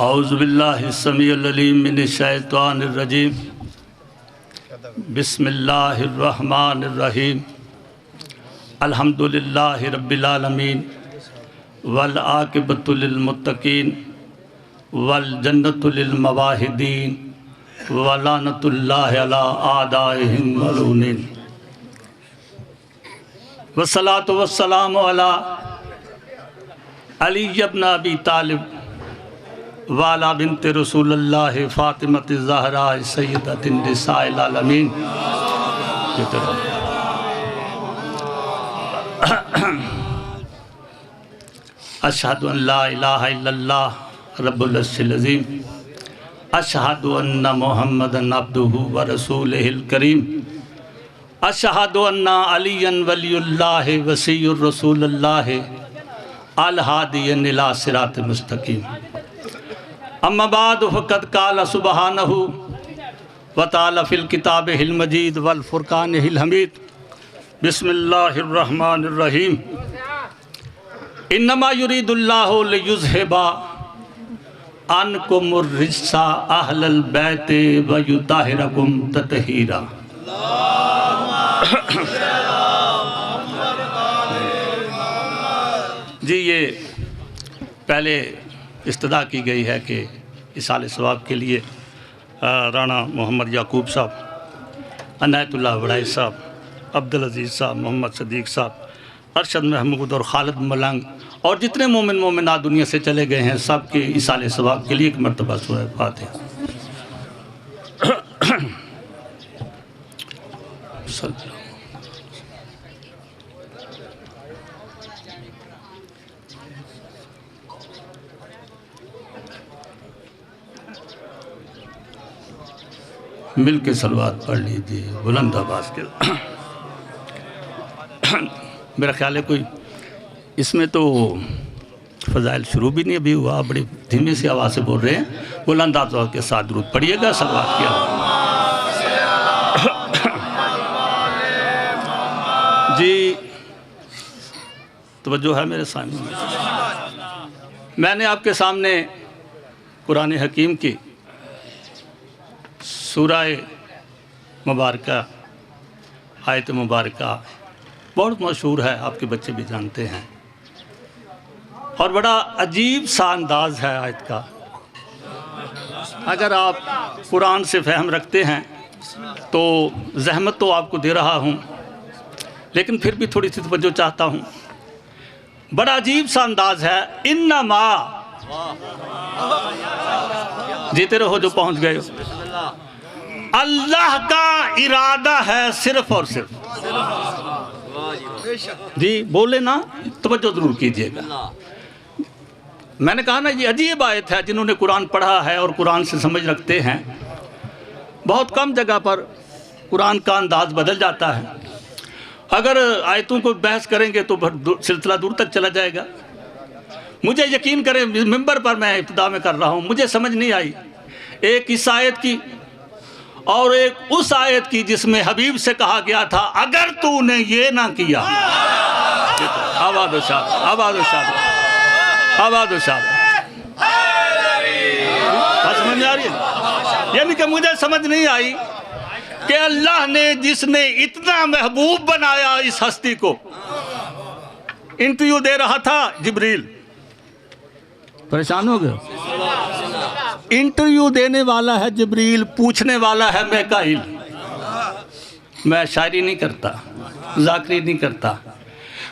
औज़ुबिल्लाहिस्समीउल अलीम मिनश्शैतानिर्रजीम बिस्मिल्लाहिर्रहमानिर्रहीम अल्हम्दुलिल्लाहि रब्बिल आलमीन वल आक़िबतु लिल मुत्तक़ीन वल जन्नतु लिल मवाहिदीन व लानतुल्लाहि अला आदाइहिम मलूनीन वस्सलातु वस्सलामु अला अली इब्न अबी तालिब वाला बिनते रसूलुल्लाह फ़ातिमति ज़हरा सय्यदतिन निसाइल आलमीन। अशहदु अन ला इलाहा इल्लल्लाह रब्बुल अर्शिल अज़ीम अशहदु अन्ना मुहम्मदन अब्दुहु व रसूलिहिल करीम अशहदु अन्ना अलियन वलियुल्लाह वसीयुर रसूलुल्लाह अल हादियन इला सिरातिल मुस्तकीम। अम्मा बाद फ़क़द क़ाल सुब्हानहु व तआला फ़िल किताबिहिल मजीद वल फ़ुरक़ानिहिल हमीद। बिस्मिल्लाहिर रहमानिर रहीम। इन्नमा युरीदुल्लाहु लियुज़हिबा अन्कुमुर रिज्सा अहलल बैति व युताहिरकुम तत्हीरा। जी ये पहले इस्तदा की गई है कि इसाले सवाब के लिए राना मोहम्मद याकूब साहब, अनायतुल्लाह वड़ाई साहब, अब्दुल अजीज़ साहब, मोहम्मद सदीक़ साहब, अरशद महमूद और खालिद मलंग और जितने मोमिन मोमिनात दुनिया से चले गए हैं सब के इसाले सवाब के लिए एक मरतबा सूरह फातिहा। मिल के सलवात पढ़ लीजिए बुलंद आवाज़ के। मेरा ख्याल है कोई इसमें तो फ़ज़ाइल शुरू भी नहीं अभी हुआ, बड़ी धीमी सी आवाज़ से बोल रहे हैं। बुलंद आवाज़ के साथ दुरूद पढ़िएगा सलवात किया। जी तवज्जो है मेरे सामने। मैंने आपके सामने कुरान हकीम की सूरह मुबारका आयत मुबारका बहुत मशहूर है, आपके बच्चे भी जानते हैं और बड़ा अजीब सा अंदाज़ है आयत का। अगर आप कुरान से फ़हम रखते हैं तो ज़हमत तो आपको दे रहा हूँ, लेकिन फिर भी थोड़ी सी तवज्जो चाहता हूँ। बड़ा अजीब सा अंदाज़ है। इन्नमा जीते रहो जो पहुँच गए हो। अल्लाह का इरादा है सिर्फ और सिर्फ। जी बोले ना, तवज्जो जरूर कीजिएगा। मैंने कहा ना ये अजीब आयत है। जिन्होंने कुरान पढ़ा है और कुरान से समझ रखते हैं, बहुत कम जगह पर कुरान का अंदाज बदल जाता है। अगर आयतों को बहस करेंगे तो सिलसिला दूर तक चला जाएगा। मुझे यकीन करें, मिंबर पर मैं इब्तिदा में कर रहा हूँ, मुझे समझ नहीं आई एक इस आयत की और एक उस आयत की जिसमें हबीब से कहा गया था अगर तूने ये ना किया। आवाज़ उशाद, आवाज़ उशाद, आवाज़ उशाद। समझ में आ रही है? यानी कि मुझे समझ नहीं आई कि अल्लाह ने जिसने इतना महबूब बनाया इस हस्ती को, इंटरव्यू दे रहा था जिब्रील, परेशान हो गए। इंटरव्यू देने वाला है जिब्रील, पूछने वाला है मीकाईल। मैं शायरी नहीं करता, ज़ाकरी नहीं करता।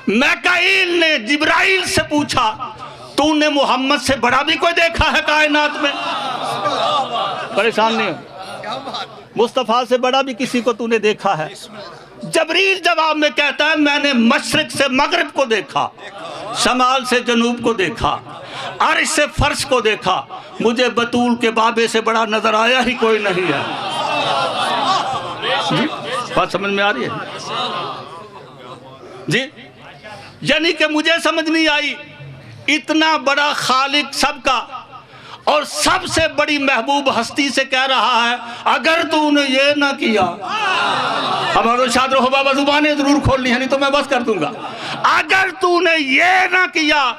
मीकाईल ने जिब्राइल से पूछा तूने मोहम्मद से बड़ा भी कोई देखा है कायनात में? परेशान नहीं हो? मुस्तफ़ा से बड़ा भी किसी को तूने देखा है? जिब्रील जवाब में कहता है मैंने मशरिक से मगरिब को देखा, शमाल से जनूब को देखा, अर्श से फर्श को देखा, मुझे बतूल के बाबे से बड़ा नजर आया ही कोई नहीं है। जी बात समझ में आ रही है? जी यानी कि मुझे समझ नहीं आई, इतना बड़ा खालिक सबका और सबसे बड़ी महबूब हस्ती से कह रहा है अगर तूने ये ना किया। अब शाद रहो बाबा, जुबानें जरूर खोलनी है नहीं तो मैं बस कर दूंगा। अगर तूने ये ना किया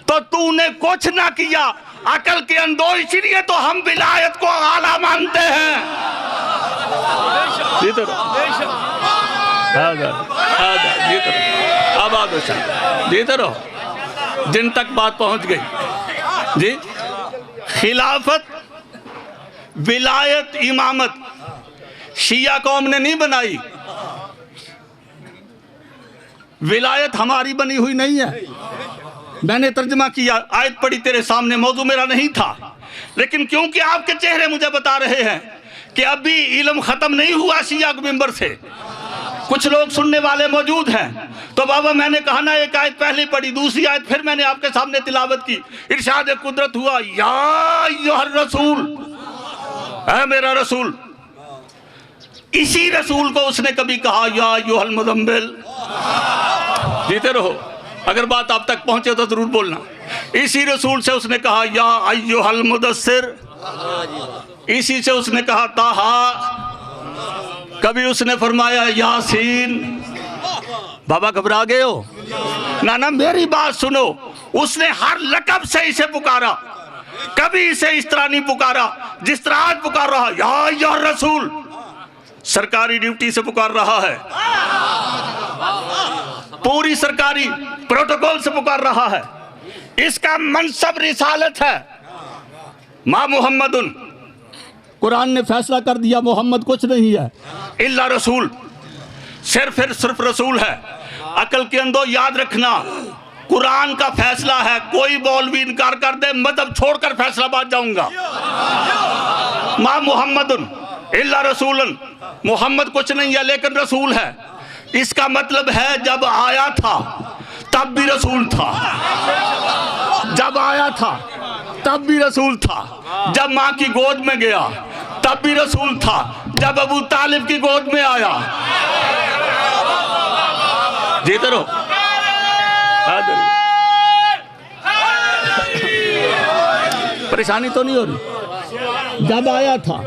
तो तूने कुछ ना किया अकल के अंधो, इसलिए तो हम विलायत को आला मानते हैं। जीते रहो, जीते रहो, आबाद हो शाह, जीते रहो। जिन तक बात पहुंच गई जी, खिलाफत, विलायत, इमामत शिया कौम ने नहीं बनाई। विलायत हमारी बनी हुई नहीं है। मैंने तर्जमा किया, आयत पढ़ी तेरे सामने, मौजू मेरा नहीं था, लेकिन क्योंकि आपके चेहरे मुझे बता रहे हैं कि अभी इल्म खत्म नहीं हुआ शिया के मिंबर से, कुछ लोग सुनने वाले मौजूद हैं, तो बाबा मैंने कहा ना, एक आयत पहले पढ़ी, दूसरी आयत फिर मैंने आपके सामने तिलावत की। इरशाद कुदरत हुआ, या अय्युहर रसूल, है मेरा रसूल। इसी रसूल को उसने कभी कहा या अय्युहल मुज़म्मिल। जीते रहो, अगर बात आप तक पहुंचे तो जरूर बोलना। इसी रसूल से उसने कहा या अय्युहल मुदस्सिर, इसी से उसने कहा ताहा, कभी उसने फरमाया यासीन। बाबा घबरा गए हो ना? ना, मेरी बात सुनो। उसने हर लक़ब से इसे पुकारा, कभी इसे इस तरह नहीं पुकारा जिस तरह आज पुकार रहा, या रसूल। सरकारी ड्यूटी से पुकार रहा है, पूरी सरकारी प्रोटोकॉल से पुकार रहा है। इसका मनसब रिसालत है। मां मोहम्मदुन, कुरान ने फैसला कर दिया मोहम्मद कुछ नहीं है इल्ला रसूल, सिर्फ रसूल है। अकल के अंदर याद रखना, कुरान का फैसला है। कोई मौलवी इनकार कर दे, मजहब छोड़कर फैसलाबाद जाऊंगा। मां मोहम्मदुन इल्ला रसूलन, मोहम्मद कुछ नहीं है लेकिन रसूल है। इसका मतलब है जब आया था तब भी रसूल था, जब आया था तब भी रसूल था, जब माँ की गोद में गया तब भी रसूल था, जब अबू तालिब की गोद में आया। जीते रहो, परेशानी तो नहीं हो रही। जब आया था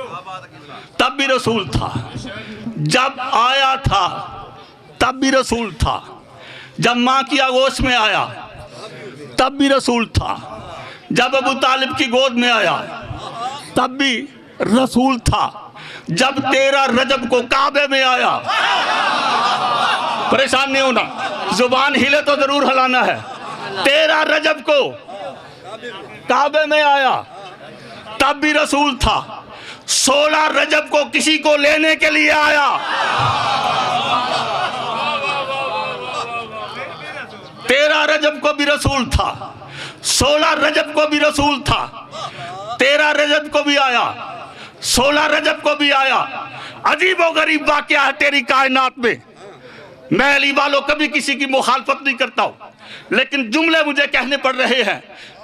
तब भी रसूल था, जब आया था तब भी रसूल था, जब माँ की आगोश में आया तब भी रसूल था, जब अबू तालिब की गोद में आया तब भी रसूल था, जब 13 रजब को काबे में आया। परेशान नहीं होना, जुबान हिले तो जरूर हिलाना है। 13 रजब को काबे में आया तब भी रसूल था। 16 रजब को किसी को लेने के लिए आया। 13 रजब को भी रसूल था, 16 रजब को भी रसूल था, 13 रजब को भी आया, 16 रजब को भी आया। अजीबो गरीब वाकया है तेरी कायनात में। मैं अली वालों कभी किसी की मुखालफत नहीं करता हूं, लेकिन जुमले मुझे कहने पड़ रहे हैं।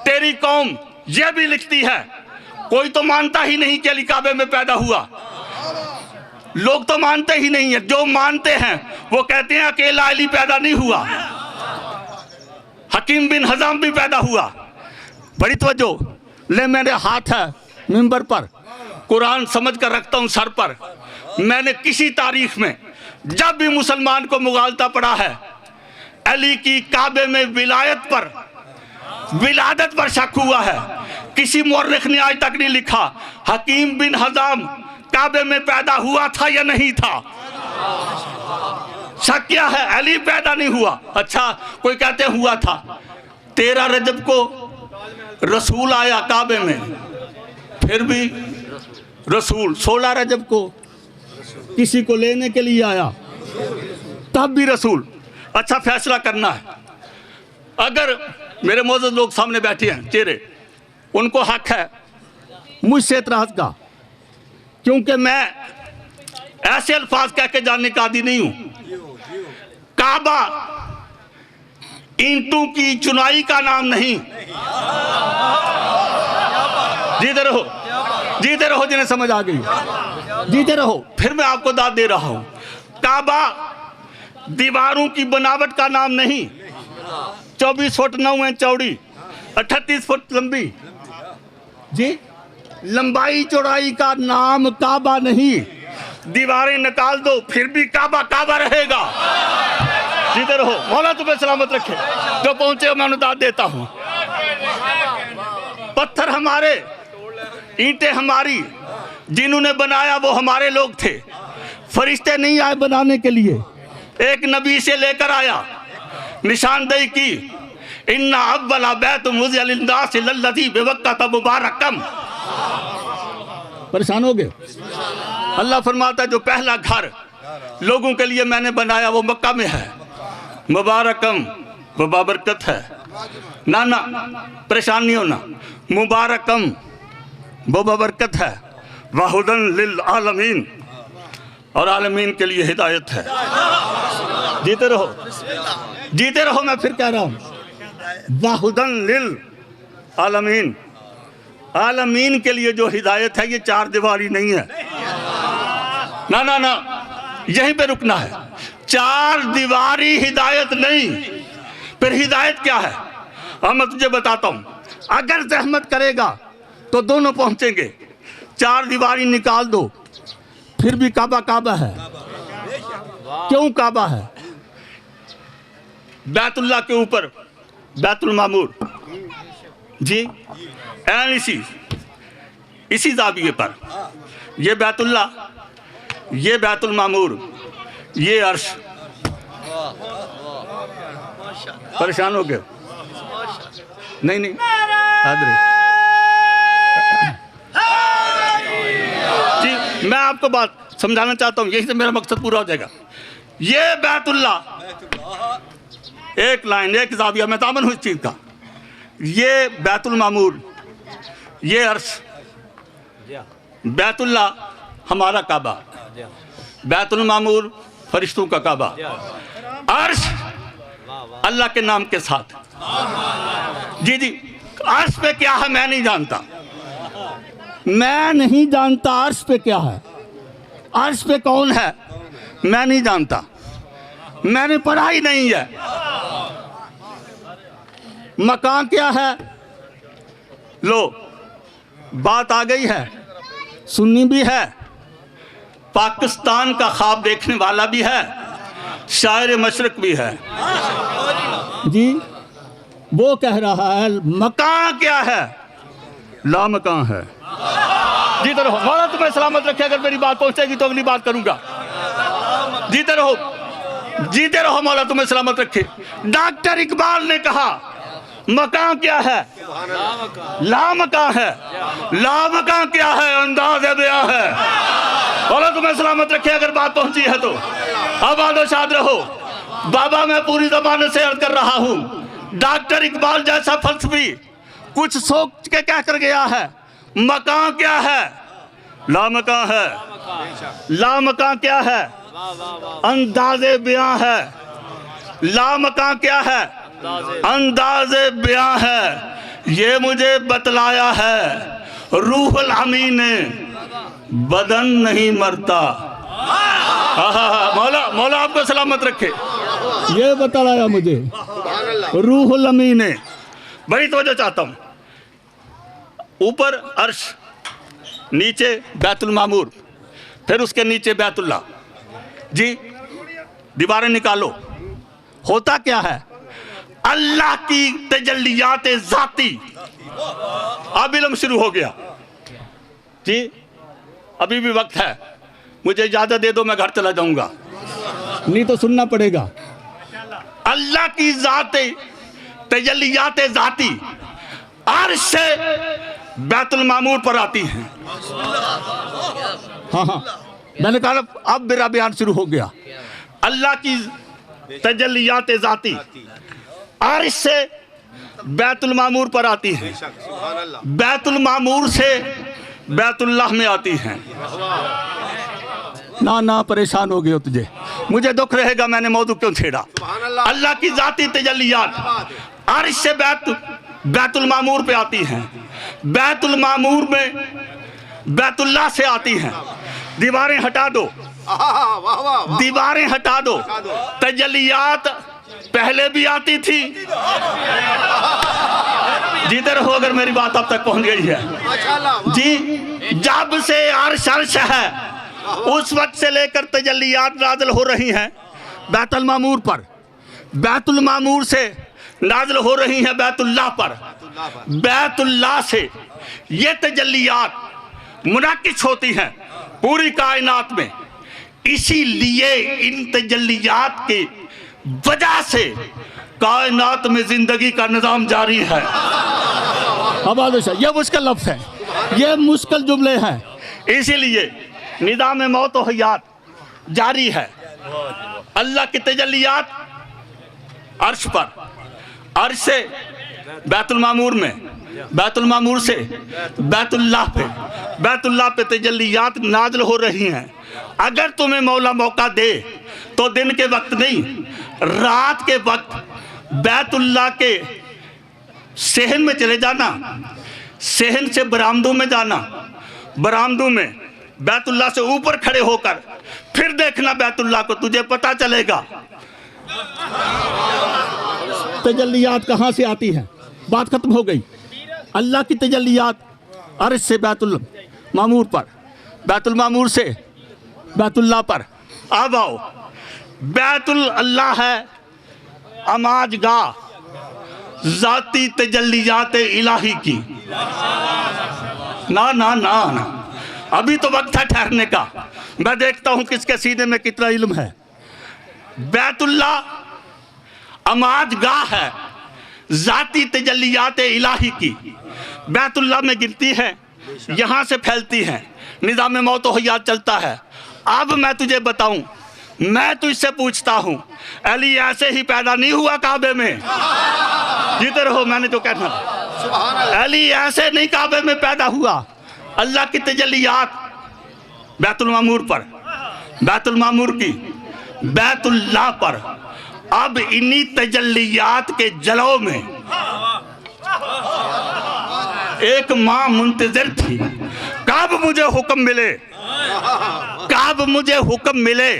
तेरी कौम यह भी लिखती है, कोई तो मानता ही नहीं कि अली काबे में पैदा हुआ। लोग तो मानते ही नहीं है, जो मानते हैं वो कहते हैं अकेला अली पैदा नहीं हुआ, हकीम बिन हजाम भी पैदा हुआ। बड़ी तवज्जो ले, मेरे हाथ है मिंबर पर, कुरान समझ कर रखता हूं सर पर। मैंने किसी तारीख में जब भी मुसलमान को मुगालता पड़ा है, अली की काबे में विलायत पर, विलादत पर शक हुआ है, किसी मौर्रिख ने आज तक नहीं लिखा हकीम बिन हजाम काबे में पैदा हुआ था या नहीं था। शक क्या है? अली पैदा नहीं हुआ। अच्छा, कोई कहते हुआ था। 13 रजब को रसूल आया काबे में, फिर भी रसूल। 16 रजब को किसी को लेने के लिए आया, तब भी रसूल। अच्छा, फैसला करना है। अगर मेरे मौजूद लोग सामने बैठे हैं चेहरे, उनको हक है मुझसे एतराज का, क्योंकि मैं ऐसे अल्फाज कह के जानने का आदी नहीं हूं। काबा ईंटों की चुनाई का नाम नहीं। जीते रहो, जीते रहो, जिन्हें समझ आ गई जीते रहो। फिर मैं आपको दाद दे रहा हूं, काबा दीवारों की बनावट का नाम नहीं। 24 फुट 9 इंच चौड़ी, 38 फुट लंबी जी, लंबाई चौड़ाई का नाम काबा नहीं। दीवारें निकाल दो फिर भी काबा काबा रहेगा। जीते रहो, मौला तुम्हें सलामत रखे। जो पहुंचे मैं उन्हें दाद देता हूं। पत्थर हमारे, ईंटें हमारी, जिन्होंने बनाया वो हमारे लोग थे। फरिश्ते नहीं आए बनाने के लिए, एक नबी से लेकर आया, निशानदेही की, इन्ना अव्वला बैतुम वुज़िअ लिन्नासि लल्लज़ी बिबक्कता मुबारकम। परेशान हो गए? अल्लाह फरमाता है जो पहला घर लोगों के लिए मैंने बनाया वो मक्का में है, मुबारकम, वो बाबरकत है। ना ना परेशान नहीं होना, मुबारकम वो बाबरकत है, वहुदन लिल आलमीन, और आलमीन के लिए हिदायत है। जीते रहो, जीते रहो, मैं फिर कह रहा हूँ, वहुदन लिल आलमीन, आलमीन के लिए जो हिदायत है, ये चार दीवारी नहीं है। ना ना ना, यहीं पे रुकना है। चार दीवारी हिदायत नहीं, फिर हिदायत क्या है? अब मैं तुझे बताता हूं, अगर जहमत करेगा तो दोनों पहुंचेंगे। चार दीवारी निकाल दो, फिर भी काबा काबा है। क्यों काबा है? बैतुल्लाह के ऊपर बैतुल मामूर जी, एन इसी जाविये पर ये बैतुल्लाह, ये बैतुल मामूर, ये अर्श। परेशान हो गए? नहीं नहीं, जी मैं आपको बात समझाना चाहता हूँ, यही से मेरा मकसद पूरा हो जाएगा। ये बैतुल्लाह, एक लाइन, एक जाविया, मैं तामन हूँ इस चीज़ का। ये बैतुल मामूर, ये अर्श, बैतुल्लाह हमारा काबा, बैतुल मामूर फरिश्तों का काबा, अर्श अल्लाह के नाम के साथ। जी जी, अर्श पे क्या है मैं नहीं जानता, मैं नहीं जानता अर्श पे क्या है, अर्श पे कौन है मैं नहीं जानता, मैंने पढ़ा ही नहीं है। मकान क्या है? लो बात आ गई है, सुन्नी भी है, पाकिस्तान का ख्वाब देखने वाला भी है, शायर मशरक भी है जी। वो कह रहा है मकान क्या है, ला मकान है। जीते रहो, मौला तुम्हें सलामत रखे। अगर मेरी बात पहुंचेगी तो अगली बात करूंगा। जीते रहो, जीते रहो, मौला तुम्हें सलामत रखे। डॉक्टर इकबाल ने कहा मकान क्या है, ला मकान है। ला मकान क्या है, अंदाज बयां है। मौला तुम्हें सलामत रखे। अगर बात पहुंची है तो आबाद शाद रहो। बाबा मैं पूरी ज़बान से अर्ज कर रहा हूँ, डॉक्टर इकबाल जैसा फलसफी कुछ सोच के कह कर गया है मकान क्या है, ला मकान है। ला मकान क्या है, अंदाज़े बयां है। ला मकान क्या है, अंदाज़े बयां है। ये मुझे बतलाया है रूहुल अमीन ने, बदन नहीं मरता। मौला मौला आपको सलामत रखे। ये बतलाया मुझे रूहुल अमीन ने। बड़ी तवज्जो चाहता हूँ। ऊपर अर्श, नीचे बैतुल मामूर, फिर उसके नीचे बैतुल्लाह जी। दीवारें निकालो, होता क्या है, अल्लाह की तजल्लियात ज़ाती। अब इल्म शुरू हो गया जी। अभी भी वक्त है, मुझे इजाजत दे दो, मैं घर चला जाऊंगा, नहीं तो सुनना पड़ेगा। अल्लाह की ज़ाते तजल्लियात ज़ाती अर्श से बैतुल मामूर पर आती हैं। हाँ हाँ, मैंने कहा अब मेरा बयान शुरू हो गया। अल्लाह की तजल्लियात ज़ाती अर्श से बैतुल मामूर पर आती हैं, बैतुल मामूर से बैतुल्लाह में आती हैं। ना ना परेशान हो गए हो तुझे, मुझे दुख रहेगा मैंने मौजू क्यों छेड़ा। अल्लाह की ज़ाती तजल्लियात अर्श से बैतुल मामूर पे आती हैं, बैतुल मामूर में बैतुल्लाह से आती हैं। दीवारें हटा दो, दीवारें हटा दो। तजल्लियात पहले भी आती थी। जीते रहो अगर मेरी बात अब तक पहुंच गई है जी। जब से अर्श है उस वक्त से लेकर तजल्लियात नाज़िल हो रही हैं बैतुल मामूर पर, बैतुल मामूर से नाज़िल हो रही हैं बैतुल्लाह पर। बैतुल्लाह से ये तजल्लियात मुनाकिश होती हैं पूरी कायनात में। इसीलिए इन तजल्लियात की वजह से कायनात में जिंदगी का निजाम जारी है। ये मुश्किल लफ्ज़ है, ये मुश्किल जुमले हैं। इसीलिए निज़ाम मौत व हयात जारी है। अल्लाह की तजल्लियात अर्श पर, अर्श से बैतुल मामूर में, बैतुल मामूर से बैतुल्लाह पे, बैतुल्लाह पे तजल्लियात नाज़िल हो रही हैं। अगर तुम्हें मौला मौका दे तो दिन के वक्त नहीं, रात के वक्त बैतुल्लाह के सहन में चले जाना, सहन से बरामदों में जाना, बरामदों में बैतुल्लाह से ऊपर खड़े होकर फिर देखना बैतुल्लाह को, तुझे पता चलेगा तजल्लियात कहाँ से आती हैं। बात खत्म हो गई। अल्लाह की तजल्लियात अर्श से बैतुल मामूर पर, बैतुल मामूर से बैतुल्लाह पर। अब आओ, बैतुल अल्लाह है अमाज गाह जाती तजल्लियात इलाही की। ना ना ना ना, अभी तो वक्त है ठहरने का। मैं देखता हूं किसके सीने में कितना इल्म है। बैतुल्लाह अमाज गाह है जाती तजल्लियात इलाही की। बैतुल्लाह में गिरती है, यहाँ से फैलती हैं, निज़ाम मौत व हयात चलता है। अब मैं तुझे बताऊं, मैं तुझसे पूछता हूं, अली ऐसे ही पैदा नहीं हुआ काबे में। जीते रहो, मैंने जो कहना, अली ऐसे नहीं काबे में पैदा हुआ। अल्लाह की तजल्लियात बैतुल मामूर पर, बैतुल मामूर की बैतुल्लाह पर। अब इन्हीं तजल्लियात के जलव में एक माँ मुंतज़िर थी, कब मुझे हुक्म मिले, कब मुझे हुक्म मिले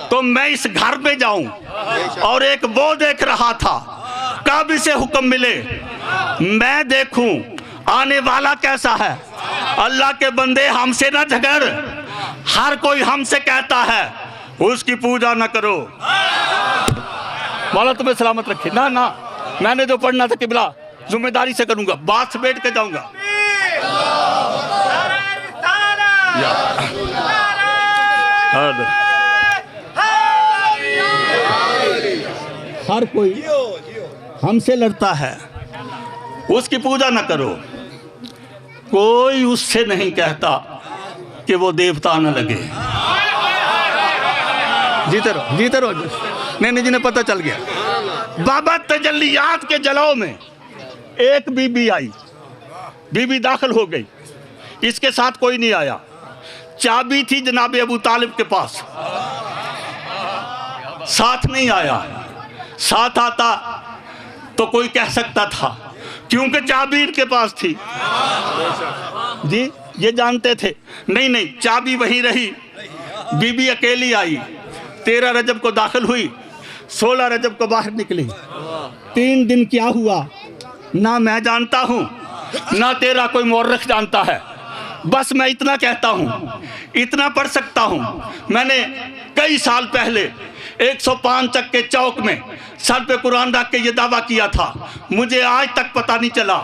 तो मैं इस घर में जाऊं। और एक वो देख रहा था, कब इसे हुक्म मिले मैं देखूं आने वाला कैसा है। अल्लाह के बंदे, हमसे ना झगड़। हर कोई हमसे कहता है उसकी पूजा ना करो। मौला तुम्हें सलामत रखे। ना ना, मैंने जो पढ़ना था किबला जिम्मेदारी से करूंगा, बात से बैठ के जाऊंगा। हर कोई हमसे लड़ता है, उसकी पूजा ना करो। कोई उससे नहीं कहता कि वो देवता न लगे। जीते रहो, जीते रहो। नहीं, जिन्हें पता चल गया। बाबा तजल्लियात के जलाओ में एक बीबी आई, बीबी दाखिल हो गई, इसके साथ कोई नहीं आया। चाबी थी जनाब अबू तालिब के पास, साथ नहीं आया। साथ आता तो कोई कह सकता था, क्योंकि चाबी इनके पास थी। जी, ये जानते थे। नहीं नहीं, चाबी वहीं रही। बीबी अकेली आई, 13 रजब को दाखिल हुई, 16 रजब को बाहर निकली। 3 दिन क्या हुआ ना मैं जानता हूँ, ना तेरा कोई मौरख जानता है। बस मैं इतना कहता हूँ, इतना पढ़ सकता हूँ। मैंने कई साल पहले 105 चक के चौक में सर पे कुरान रख के ये दावा किया था। मुझे आज तक पता नहीं चला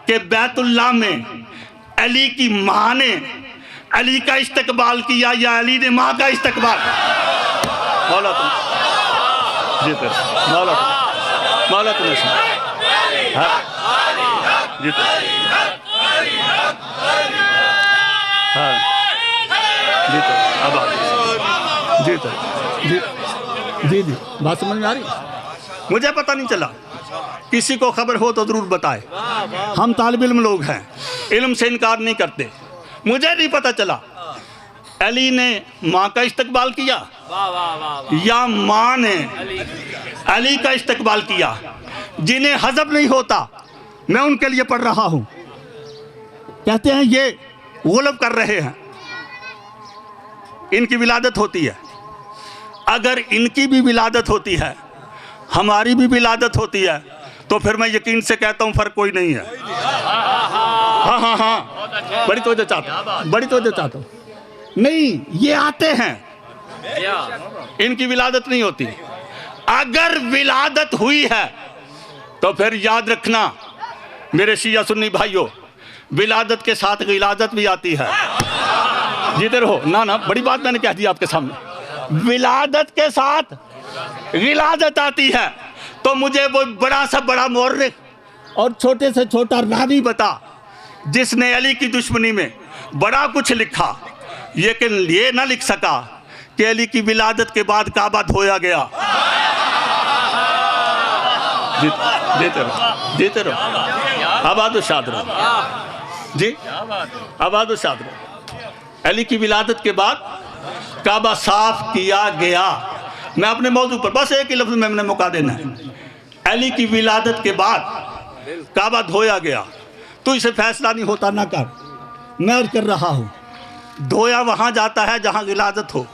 कि बैतुल्लाह में अली की माँ ने अली का इस्तकबाल किया या अली ने माँ का इस्तकबाल। मौला तुम जीते, मौला तुम जीते। हाँ जीते, अब जीते। जी जी, बात समझ में आ रही। मुझे पता नहीं चला, किसी को खबर हो तो जरूर बताए। हम तालिब इल्म लोग हैं, इल्म से इनकार नहीं करते। मुझे नहीं पता चला अली ने माँ का इस्तकबाल किया या माँ ने अली का इस्तकबाल किया। जिन्हें हजम नहीं होता मैं उनके लिए पढ़ रहा हूँ। कहते हैं ये गुलब कर रहे हैं, इनकी विलादत होती है। अगर इनकी भी विलादत होती है, हमारी भी विलादत होती है, तो फिर मैं यकीन से कहता हूँ फर्क कोई नहीं है। हाँ हाँ हाँ, बड़ी तवज्जो चाहता हूँ, बड़ी तवज्जो चाहता हूँ। नहीं, ये आते हैं, इनकी विलादत नहीं होती। अगर विलादत हुई है तो फिर याद रखना मेरे शिया सुन्नी भाइयों, विलादत के साथ गिलादत भी आती है। जीते रहो। ना ना, बड़ी बात मैंने कह दी आपके सामने। विलादत के साथ गिलादत आती है। तो मुझे वो बड़ा सा बड़ा मौर्रिख और छोटे से छोटा रावी बता जिसने अली की दुश्मनी में बड़ा कुछ लिखा, लेकिन ये ना लिख सका कि अली की विलादत के बाद काबा धोया गया। जीते रहो। आबाद और शाद रहो जी, आबाद और शाद रहो। अली की विलादत के बाद काबा साफ किया गया। मैं अपने मौजू पर बस एक ही लफ्ज़ में मैंने मौका देना है। अली की विलादत के बाद काबा धोया गया। तू इसे फैसला नहीं होता ना कर, मैं अर्ज कर रहा हूँ। धोया वहाँ जाता है जहाँ गिलादत हो,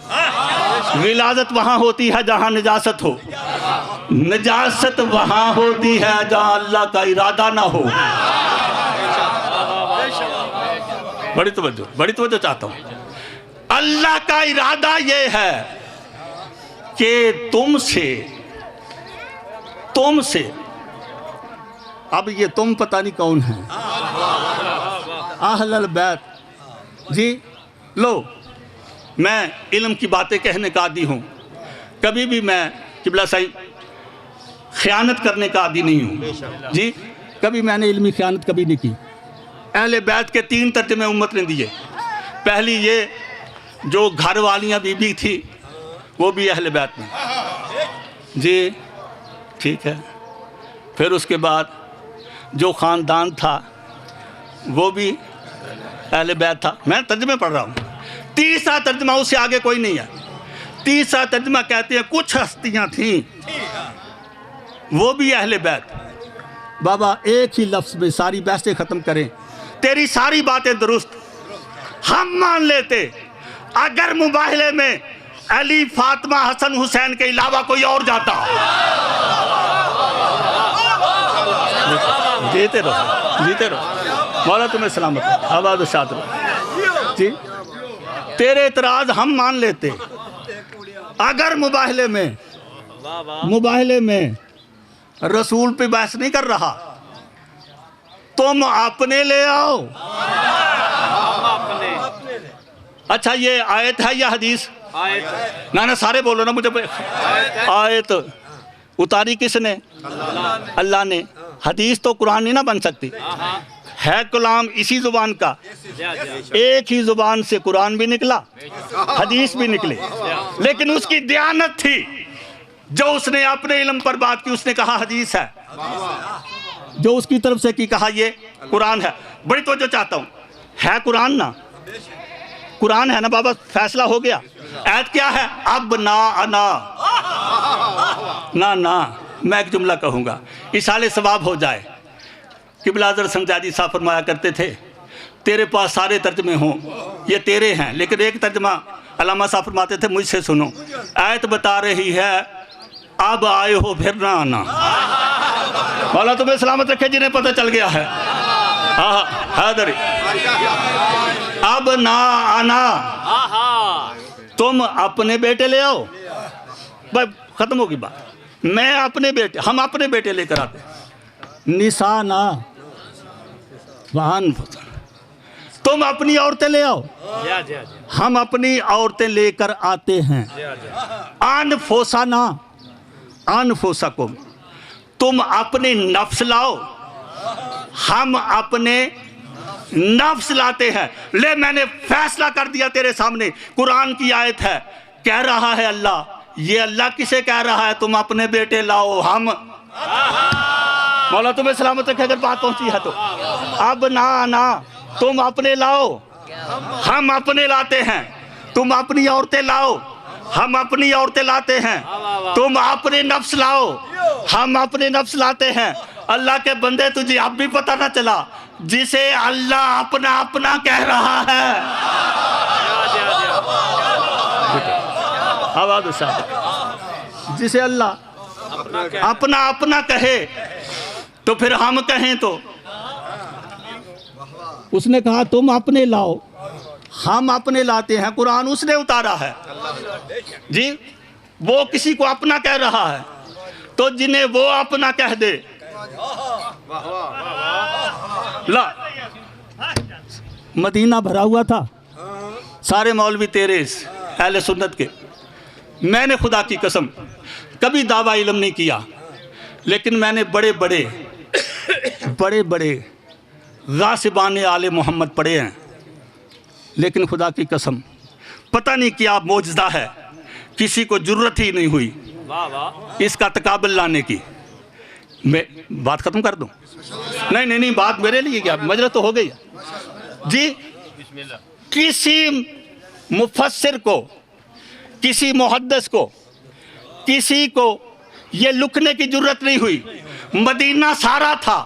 गिलादत वहाँ होती है जहाँ निजासत हो, निजासत वहाँ होती है जहाँ अल्लाह का इरादा ना हो। बड़ी तवज्जो चाहता हूँ। अल्लाह का इरादा ये है कि तुमसे अब ये तुम पता नहीं कौन है, अहलल बैत जी। लो, मैं इल्म की बातें कहने का आदी हूँ। कभी भी मैं किबला साहिब ख़यानत करने का आदी नहीं हूँ जी। कभी मैंने इल्मी ख़यानत कभी नहीं की। अहले बैत के 3 तर्जमे उम्मत ने दिए। पहली ये जो घर वालियाँ बीबी थी वो भी अहले बैत में जी, ठीक है। फिर उसके बाद जो ख़ानदान था वो भी अहले बैत था। मैं तर्जमे पढ़ रहा हूँ। तीसरा तर्जमा, उससे आगे कोई नहीं है। तीसरा तर्जमा कहते हैं कुछ हस्तियाँ थीं वो भी अहले बैत। बाबा एक ही लफ्ज़ में सारी बहसें ख़त्म करें। तेरी सारी बातें दुरुस्त हम मान लेते अगर मुबाहले में अली, फातिमा, हसन, हुसैन के अलावा कोई और जाता। जीते रहो मौला, तुम्हें सलामत, आबाद शाद रहो जी। तेरे एतराज़ हम मान लेते अगर मुबाहले में रसूल पे बहस नहीं कर रहा, तुम अपने ले आओ। अच्छा, ये आयत है या हदीस? ना सारे बोलो ना मुझे। आयत उतारी किसने? अल्लाह ने। हदीस तो कुरान नहीं ना बन सकती, है कलाम इसी ज़ुबान का। एक ही ज़ुबान से कुरान भी निकला, हदीस भी निकले, लेकिन उसकी दयानत थी जो उसने अपने इल्म पर बात की। उसने कहा हदीस है, जो उसकी तरफ से की कहा ये कुरान है। बड़ी तवज्जो चाहता हूँ, है कुरान ना, कुरान है ना बाबा, फैसला हो गया। ऐत क्या है? अब ना अना ना मैं एक जुमला कहूँगा, इसाले सवाब हो जाए। किबला अज़हर संजादी साहब फरमाया करते थे, तेरे पास सारे तर्जमे हों, ये तेरे हैं, लेकिन एक तर्जमा अल्लामा साहब फरमाते थे, मुझसे सुनो। आयत बता रही है अब आए हो फिर ना आना। मौला तुम्हें सलामत रखे जिन्हें पता चल गया है। हैदरी अब ना आना, तुम अपने बेटे ले आओ। भाई खत्म होगी बात। मैं अपने बेटे, हम अपने बेटे लेकर आते। निशाना वाहन, तुम अपनी औरतें ले आओ, हम अपनी औरतें लेकर आते हैं। अनफोसा को तुम अपने नफ्स लाओ, हम अपने नफ्स लाते हैं। ले मैंने फैसला कर दिया तेरे सामने, कुरान की आयत है, कह रहा है अल्लाह। ये अल्लाह किसे कह रहा है? तुम अपने बेटे लाओ। हम मौला तुम्हें सलामत रखे, अगर बात पहुंची है तो। अब ना तुम अपने लाओ, हम अपने लाते हैं। तुम अपनी औरतें लाओ, हम अपनी औरतें लाते हैं। तुम अपने नफ्स लाओ, हम अपने नफ्स लाते हैं। अल्लाह के बंदे, तुझे अब भी पता ना चला जिसे अल्लाह अपना अपना कह रहा है। आवाज़ साहब, जिसे अल्लाह अपना अपना कहे तो फिर हम कहें तो? उसने कहा तुम अपने लाओ, हम अपने लाते हैं। कुरान उसने उतारा है जी। वो किसी को अपना कह रहा है तो जिन्हें वो अपना कह दे, ला मदीना भरा हुआ था। सारे मौलवी तेरे अहले सुन्नत के। मैंने खुदा की कसम कभी दावा इल्म नहीं किया, लेकिन मैंने बड़े बड़े गासिबान आले मोहम्मद पढ़े हैं। लेकिन खुदा की कसम पता नहीं क्या मौजज़ा है, किसी को जुर्रत ही नहीं हुई इसका तकाबल लाने की। मैं बात ख़त्म कर दूं? नहीं, बात मेरे लिए क्या, मजरत तो हो गई जी। किसी मुफस्सिर को, किसी मुहद्दिस को, किसी को ये लुकने की जरूरत नहीं हुई। मदीना सारा था।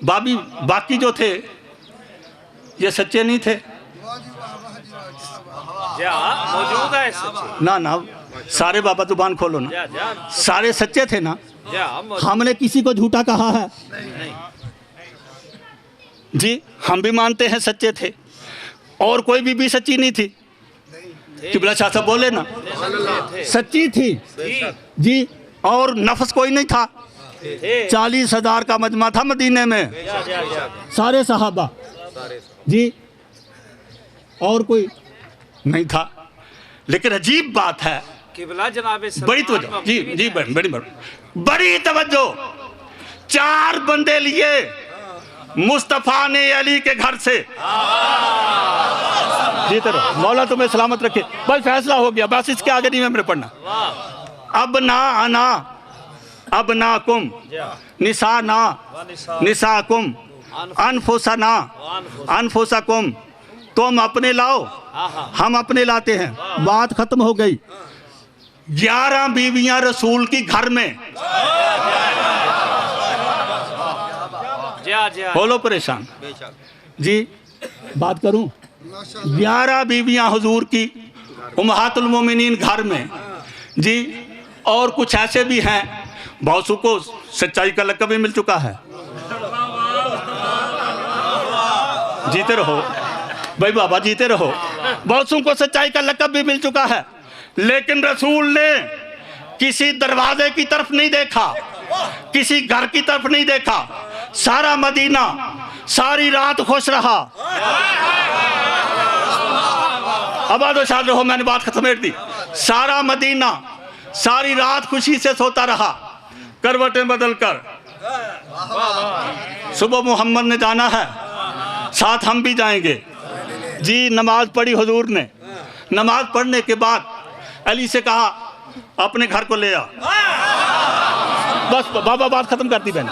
बाकी जो थे ये सच्चे नहीं थे। मौजूद है सच्चे। ना सारे बाबा जुबान खोलो ना, सारे सच्चे थे ना। हमने किसी को झूठा कहा है? जी हम भी मानते हैं सच्चे थे, और कोई भी सच्ची नहीं थी। किबला शाह साहब बोले ना, सच्ची थी जी। और नफ्स कोई नहीं था। 40,000 का मजमा था मदीने में, सारे सहाबा जी, और कोई नहीं था। लेकिन अजीब बात है, किबला जनाब बड़ी तवज्जो जी बड़ी तवज्जो। 4 बंदे लिए मुस्तफ़ा ने अली के घर से। जीते रहो, मौला तुम्हें सलामत रखे। बस फैसला हो गया, बस इसके आगे नहीं मैं मेरे पढ़ना। अब ना आना अब ना कुम निसा ना निसा कुम अनफुसा ना अनफुसा कुम। तुम अपने लाओ, हम अपने लाते हैं। बात खत्म हो गई। 11 बीवियां रसूल की घर में। बोलो परेशान जी, बात करूं? 11 बीवियां हुजूर की उम्महातुल मोमिनीन घर में जी। और कुछ ऐसे भी हैं, बहुत को सच्चाई का लक़ब भी मिल चुका है। जीते रहो भाई बाबा, जीते रहो। बहुत को सच्चाई का लक़ब भी मिल चुका है, लेकिन रसूल ने किसी दरवाजे की तरफ नहीं देखा, किसी घर की तरफ नहीं देखा। सारा मदीना सारी रात खुश रहा। आबाद व शाद रहो, मैंने बात खत्म कर दी। सारा मदीना सारी रात खुशी से सोता रहा, करवटें बदल कर। सुबह मोहम्मद ने जाना है, साथ हम भी जाएंगे जी। नमाज पढ़ी हुजूर ने। नमाज पढ़ने के बाद अली से कहा अपने घर को ले आ। बस बाबा बात खत्म कर दी मैंने।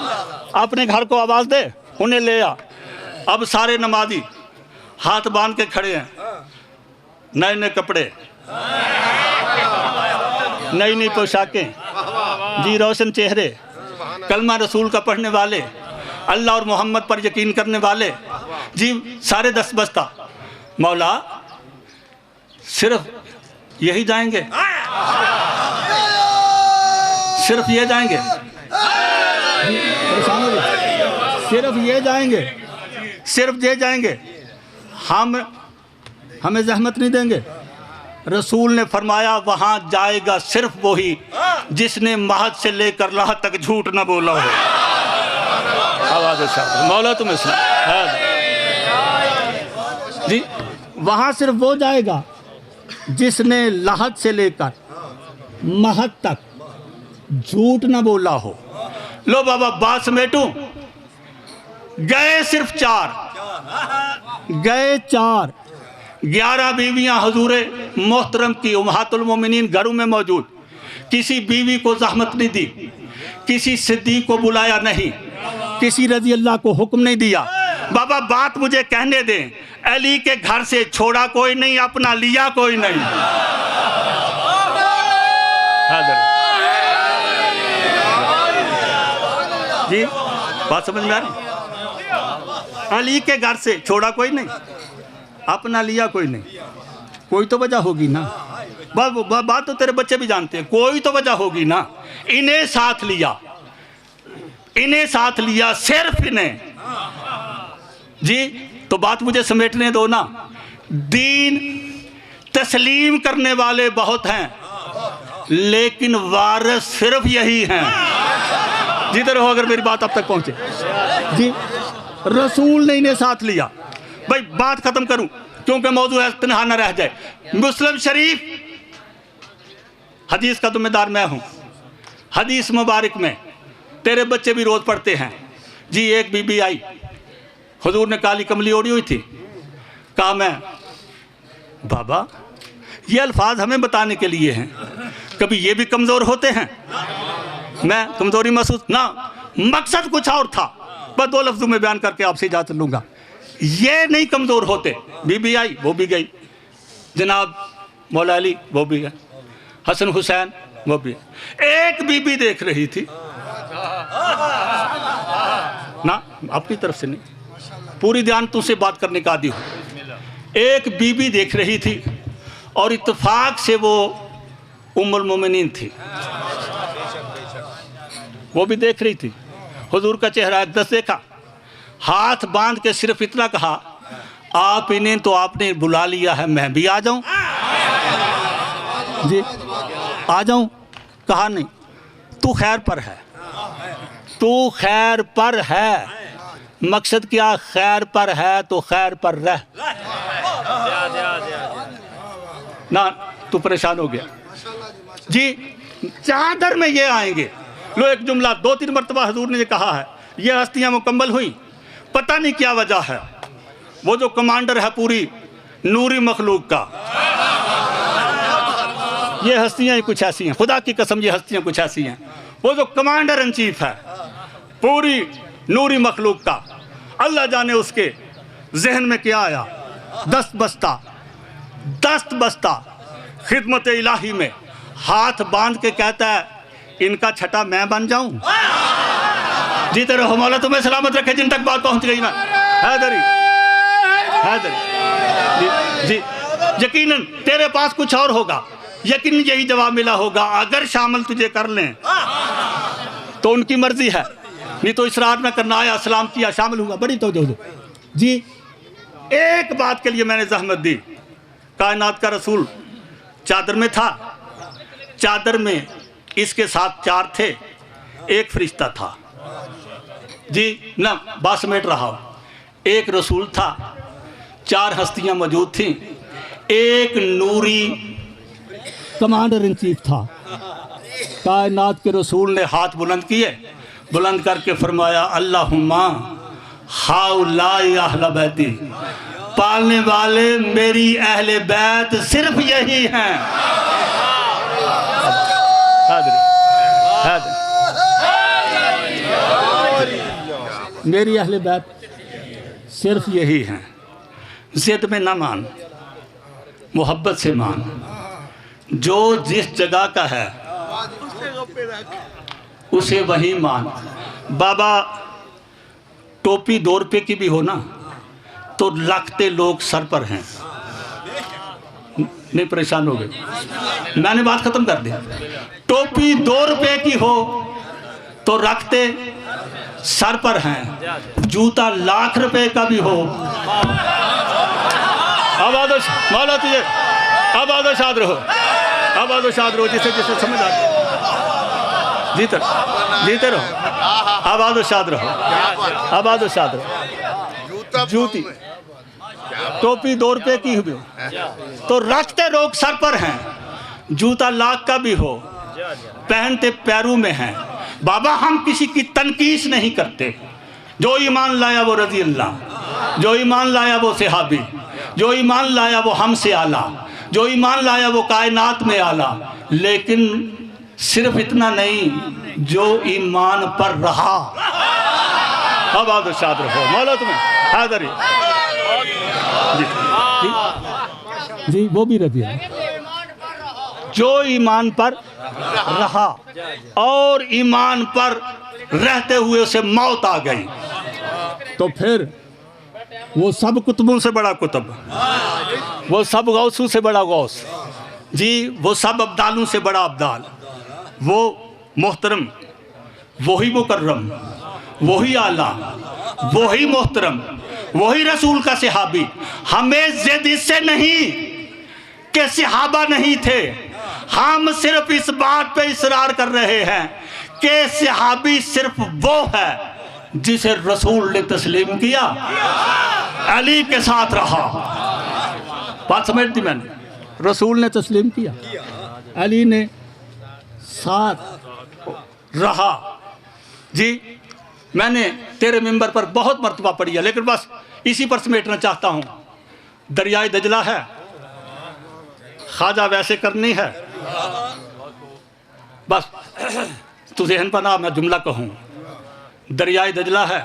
अपने घर को आवाज दे, उन्हें ले आ। अब सारे नमाजी हाथ बांध के खड़े हैं, नए नए कपड़े, नई नई पोशाकें जी, रोशन चेहरे, कलमा रसूल का पढ़ने वाले, अल्लाह और मोहम्मद पर यकीन करने वाले जी, सारे दस्त बस्ता। मौला सिर्फ यही जाएंगे, सिर्फ ये जाएंगे, सिर्फ ये जाएंगे, सिर्फ ये जाएंगे, हमें जहमत नहीं देंगे। रसूल ने फरमाया वहां जाएगा सिर्फ वही जिसने महद से लेकर लाह तक झूठ न बोला हो। आवाज़ मौला तुम्हें जी, वहां सिर्फ वो जाएगा जिसने लाहत से लेकर महद तक झूठ न बोला हो। लो बाबा बात समेटूं, गए सिर्फ 4, गए 4। 11 बीवियां हुजूरे मोहतरम की उम्महातुल मोमिनीन घरों में मौजूद। किसी बीवी को जहमत नहीं दी, किसी सिद्दीक को बुलाया नहीं, किसी रजी अल्लाह को हुक्म नहीं दिया। बाबा बात मुझे कहने दें, अली के घर से छोड़ा कोई नहीं, अपना लिया कोई नहीं। जी बात समझ में आ रही? अली के घर से छोड़ा कोई नहीं, अपना लिया कोई नहीं। कोई तो वजह होगी ना। बात तो तेरे बच्चे भी जानते हैं, कोई तो वजह होगी ना। इन्हें साथ लिया, इन्हें साथ लिया, सिर्फ इन्हें जी। तो बात मुझे समेटने दो ना। दीन तस्लीम करने वाले बहुत हैं, लेकिन वारिस सिर्फ यही हैं। जिधर हो, अगर मेरी बात अब तक पहुंचे जी। रसूल ने इन्हें साथ लिया। भाई बात खत्म करूं क्योंकि मौजू है, तन्हा न रह जाए। मुस्लिम शरीफ हदीस का जिम्मेदार मैं हूं। हदीस मुबारक में तेरे बच्चे भी रोज पढ़ते हैं जी। एक बीबी आई, हुजूर ने काली कमली ओढ़ी हुई थी। कहा मैं बाबा ये अल्फाज हमें बताने के लिए हैं, कभी ये भी कमज़ोर होते हैं? मैं कमज़ोरी महसूस ना, मकसद कुछ और था, बस 2 लफ्ज़ों में बयान करके आपसे इजाज़त लूँगा। ये नहीं कमज़ोर होते। बीबी आई, वो भी गई। जनाब मौला अली, वो भी गए। हसन हुसैन, वो भी। एक बीबी देख रही थी ना, अपनी तरफ से नहीं, पूरी ध्यान तुझसे बात करने का आदी हूँ। एक बीबी देख रही थी और इत्तेफाक से वो उम्मुल मोमिनीन थी, वो भी देख रही थी। हुजूर का चेहरा एकदस देखा, हाथ बांध के सिर्फ इतना कहा, आप इन्हें तो आपने बुला लिया है, मैं भी आ जाऊं? जी आ जाऊं? कहा नहीं, तू खैर पर है, तू खैर पर है। मकसद क्या? खैर पर है तो खैर पर रह ना। तू परेशान हो गया जी। चादर में ये आएंगे। लो एक जुमला 2-3 मरतबा हुजूर ने कहा है, ये हस्तियां मुकम्मल हुई, पता नहीं क्या वजह है। वो जो कमांडर है पूरी नूरी मखलूक का, ये हस्तियां ही कुछ ऐसी हैं, खुदा की कसम ये हस्तियां कुछ ऐसी हैं। वो जो कमांडर इन चीफ है पूरी नूरी मखलूक का, अल्लाह जाने उसके जहन में क्या आया। दस्त बस्ता खिदमत इलाही में हाथ बांध के कहता है, इनका छठा मैं बन जाऊं? जीते रहो मौला तुम्हें सलामत रखे, जिन तक बात पहुंच गई ना। हैदरी जी, यकीनन तेरे पास कुछ और होगा, यकीन यही जवाब मिला होगा। अगर शामिल तुझे कर लें तो उनकी मर्जी है, नहीं तो इसरार न करना। आया सलाम किया, शामिल हुआ, बड़ी तो जी। एक बात के लिए मैंने जहमत दी। कायनात का रसूल चादर में था, चादर में इसके साथ 4 थे, एक फरिश्ता था जी ना, बात समेट रहा हूं। एक रसूल था, 4 हस्तियां मौजूद थीं, एक नूरी कमांडर इन चीफ था। कायनात के रसूल ने हाथ बुलंद किए, बुलंद करके फरमाया, अल्लाहुम्मा हाउलाई अहले बैती, पालने वाले मेरी अहले बैत सिर्फ यही हैं। मेरी अहले बैत सिर्फ यही हैं। जिद में ना मान, मोहब्बत से मान। जो जिस जगह का है उसे वही मान। बाबा टोपी 2 रुपये की भी हो ना तो लाखते लोग सर पर हैं। नहीं परेशान हो गए, मैंने बात खत्म कर दी। टोपी 2 रुपये की हो तो रखते सर पर हैं, जूता लाख रुपए का भी हो। आबाद मौला तुझे आबाद शाद रहो, आबाद शाद रहो, जिसे जिसे समझ आती जीते रहो, आबाद शाद रहो, आबाद शाद रहो। जूती टोपी 2 रुपये की भी हो तो रखते लोग सर पर हैं, जूता लाख का भी हो पहनते पैरों में हैं। बाबा हम किसी की तनकीस नहीं करते। जो ईमान लाया वो रजी अल्लाह, जो ईमान लाया वो सहाबी, जो ईमान लाया वो हमसे आला, जो ईमान लाया वो कायनात में आला। लेकिन सिर्फ इतना नहीं, जो ईमान पर रहा। अब आदर शाद रहो मौला तुम्हें हादरी जी, वो भी रजी जो ईमान पर रहा और ईमान पर रहते हुए उसे मौत आ गई, तो फिर वो सब कुतुबों से बड़ा कुतुब, वो सब गौसों से बड़ा गौस जी, वो सब अब्दालों से बड़ा अब्दाल, वो मोहतरम, वही मुकर्रम, वही आला, वही मोहतरम, वही रसूल का सहाबी। हमें जिद इससे नहीं कि सहाबा नहीं थे, हम सिर्फ इस बात पे इसरार कर रहे हैं कि सहाबी सिर्फ वो है जिसे रसूल ने तस्लीम किया अली के साथ रहा। बात समझ दी मैंने? रसूल ने तस्लीम किया, अली ने साथ रहा। जी मैंने तेरे मिंबर पर बहुत मर्तबा पढ़ी है, लेकिन बस इसी पर समेटना चाहता हूँ। दरियाए दजला है, ख्वाजा वैसे करनी है, बस तू ज़हन बना मैं जुमला कहूँ। दरियाए दजला है,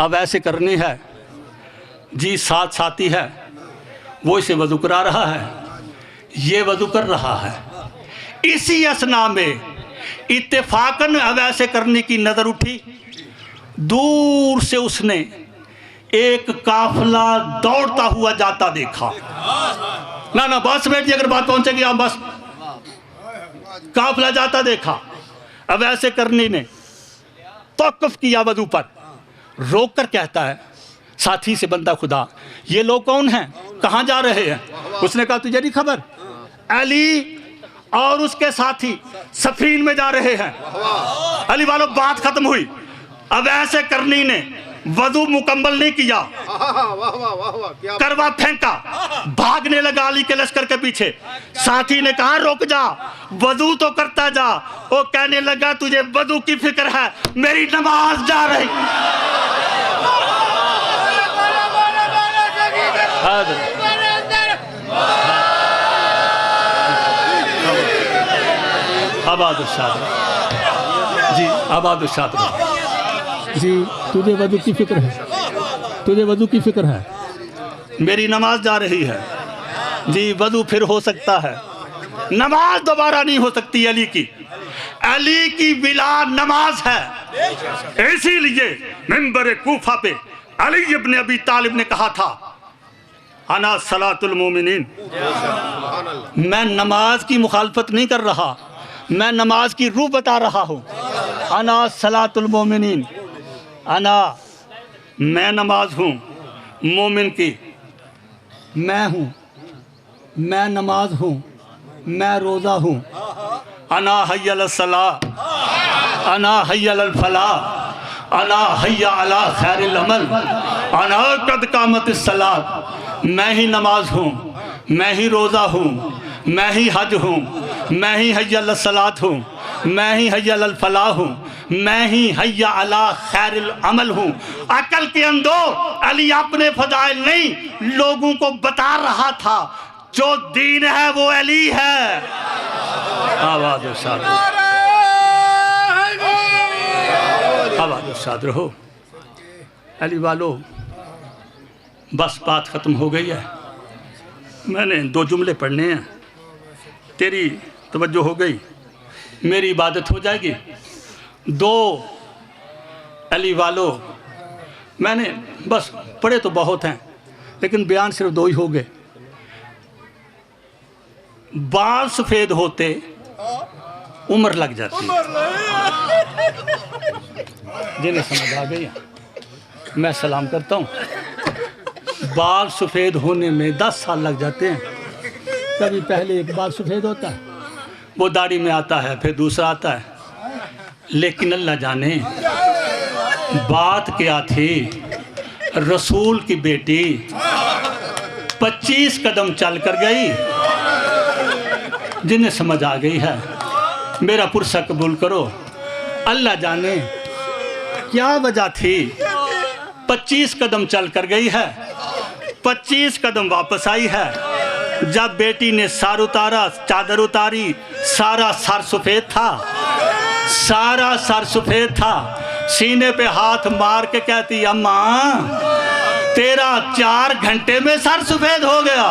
अब ऐसे करनी है, जी साथ साथी है, वो इसे वज़ू करा रहा है, ये वज़ू कर रहा है। इसी असना में इत्तेफाकन अब ऐसे करने की नज़र उठी, दूर से उसने एक काफिला दौड़ता हुआ जाता देखा। ना बस बैठ अगर बात पहुंचेगी आप, बस काफिला जाता देखा। अब ऐसे करनी ने तौक़ुफ़ किया वज़ू पर, रोक कर कहता है साथी से, बंदा खुदा ये लोग कौन हैं, कहाँ जा रहे हैं? उसने कहा तुझे नहीं खबर, अली और उसके साथी सफीन में जा रहे हैं। अली वालों बात खत्म हुई। अब ऐसे करनी ने वज़ू मुकम्मल नहीं किया, करवा फेंका, भागने लगा अली के लश्कर के पीछे। साथी ने कहा रुक जा, वज़ू तो करता जा। वो कहने लगा तुझे वज़ू की फिक्र है, मेरी नमाज जा रही। आबाद जी, आबाद जी, तुझे वज़ू की फिक्र है, तुझे वज़ू की फिक्र है, मेरी नमाज जा रही है। जी वज़ू फिर हो सकता है, नमाज दोबारा नहीं हो सकती अली की। अली की बिला नमाज है। इसीलिए मिंबर कूफा पे अली इब्न अबी तालिब ने कहा था अना सलातुल मोमिनीन, मैं नमाज की मुखालफत नहीं कर रहा, मैं नमाज की रूह बता रहा हूँ। अना सलातुल मोमिनीन, अना मैं नमाज हूँ मोमिन की, मैं हूँ, मैं नमाज हूँ, मैं रोज़ा हूँ। अना हय्यल सला, अना हय्यल फला, अना हय्या अला खैरिल अमल, अना कद कामत सलात। मैं ही नमाज हूँ, मैं ही रोज़ा हूँ, मैं ही हज हूँ, मैं ही हय्या सलात हूँ, मैं ही हय्या फलाह हूँ, मैं ही हय्या अला खैरिल अमल हूँ। अकल के अंदो अली अपने फजाइल नहीं लोगों को बता रहा था, जो दीन है वो अली है। आवाज़ सादर, आवाज़ सादर हो। अली वालों बस बात ख़त्म हो गई है, मैंने 2 जुमले पढ़ने हैं, तेरी तवज्जो हो गई, मेरी इबादत हो जाएगी। 2 अली वालों मैंने बस पढ़े तो बहुत हैं, लेकिन बयान सिर्फ 2 ही हो गए। बाल सफ़ेद होते उम्र लग जाती, जिन्हें समझ आ गई मैं सलाम करता हूँ। बाल सफ़ेद होने में 10 साल लग जाते हैं। कभी पहले एक बाल सफ़ेद होता है, वो दाढ़ी में आता है, फिर दूसरा आता है, लेकिन अल्लाह जाने बात क्या थी। रसूल की बेटी 25 कदम चल कर गई, जिन्हें समझ आ गई है मेरा पुरसा कबूल करो। अल्लाह जाने क्या वजह थी, 25 कदम चल कर गई है, 25 कदम वापस आई है। जब बेटी ने सर उतारा, चादर उतारी, सारा सर सफ़ेद था, सारा सर सफ़ेद था। सीने पे हाथ मार के कहती अम्मा तेरा 4 घंटे में सर सफ़ेद हो गया।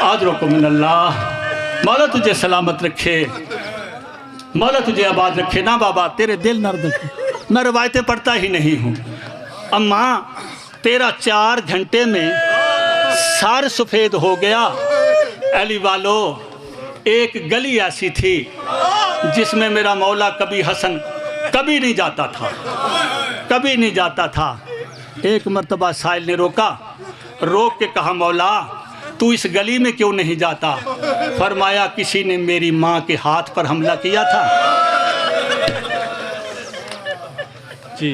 आजरो मिनल्लाह, मौला तुझे सलामत रखे, मौला तुझे आबाद रखे। ना बाबा तेरे दिल नर्म रखे, मैं रवायतें पढ़ता ही नहीं हूँ। अम्मा तेरा 4 घंटे में सर सफ़ेद हो गया। अली वालों एक गली ऐसी थी जिसमें मेरा मौला कभी हसन कभी नहीं जाता था, कभी नहीं जाता था। एक मर्तबा साहिल ने रोका, रोक के कहा मौला तू इस गली में क्यों नहीं जाता? फरमाया किसी ने मेरी माँ के हाथ पर हमला किया था। जी